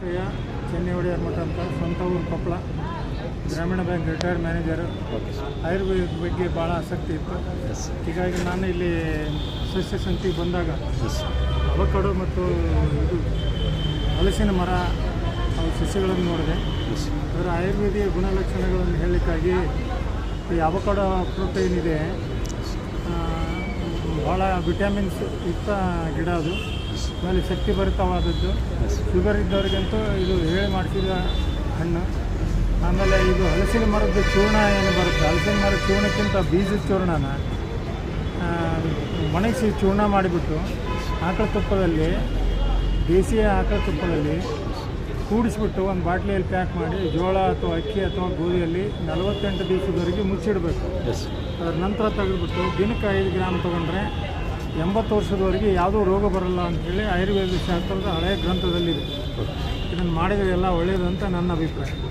ಶ್ರೇಯ ಚೆನ್ನೈ ಒಡೆಯರ್ ಮಠ ಅಂತ, ಸ್ವಂತ ಊರು ಕೊಪ್ಪಳ, ಗ್ರಾಮೀಣ ಬ್ಯಾಂಕ್ ರಿಟೈರ್ಡ್ ಮ್ಯಾನೇಜರು. ಆಯುರ್ವೇದ ಬಗ್ಗೆ ಭಾಳ ಆಸಕ್ತಿ ಇತ್ತು. ಹೀಗಾಗಿ ನಾನು ಇಲ್ಲಿ ಸಸ್ಯ ಸಂತಿಗೆ ಬಂದಾಗ ಅವಕಾಡೋ ಮತ್ತು ಇದು ಹಲಸಿನ ಮರ ಅವು ಸಸ್ಯಗಳನ್ನು ನೋಡಿದೆ. ಅದರ ಆಯುರ್ವೇದಿಯ ಗುಣಲಕ್ಷಣಗಳನ್ನು ಹೇಳಲಿಕ್ಕಾಗಿ ಈ ಅವಕಾಡೋ ಫ್ರೂಟ್ ಏನಿದೆ ಭಾಳ ವಿಟಮಿನ್ಸ್ ಯುಕ್ತ ಗಿಡ. ಅದು ಆಮೇಲೆ ಶಕ್ತಿಭರಿತವಾದದ್ದು. ಶುಗರ್ ಇದ್ದವರಿಗಂತೂ ಇದು ಹೇಳಿ ಮಾಡಿಸಿದ ಹಣ್ಣು. ಆಮೇಲೆ ಇದು ಹಲಸಿನ ಮರದ ಚೂರ್ಣ ಏನು ಬರುತ್ತೆ, ಹಲಸಿನ ಮರದ ಚೂರ್ಣಕ್ಕಿಂತ ಬೀಜದ ಚೂರ್ಣನ ಒಣಗಿಸಿ ಚೂರ್ಣ ಮಾಡಿಬಿಟ್ಟು ಆಕಳ ತುಪ್ಪದಲ್ಲಿ, ದೇಸಿ ಆಕಳ ತುಪ್ಪದಲ್ಲಿ ಕೂಡಿಸ್ಬಿಟ್ಟು ಒಂದು ಬಾಟ್ಲಿಯಲ್ಲಿ ಪ್ಯಾಕ್ ಮಾಡಿ ಜೋಳ ಅಥವಾ ಅಕ್ಕಿ ಅಥವಾ ಗೋಧಿಯಲ್ಲಿ 48 ದಿವಸದವರೆಗೆ ಮುಚ್ಚಿಡಬೇಕು. ಅದರ ನಂತರ ತೆಗೆದುಬಿಟ್ಟು ದಿನಕ್ಕೆ 5 ಗ್ರಾಮ್ ತೊಗೊಂಡ್ರೆ 80 ವರ್ಷದವರೆಗೆ ಯಾವುದೂ ರೋಗ ಬರಲ್ಲ ಅಂಥೇಳಿ ಆಯುರ್ವೇದ ಶಾಸ್ತ್ರದ ಹಳೆಯ ಗ್ರಂಥದಲ್ಲಿದೆ. ಇದನ್ನು ಮಾಡಿದರೆ ಎಲ್ಲ ಒಳ್ಳೆಯದು ಅಂತ ನನ್ನ ಅಭಿಪ್ರಾಯ.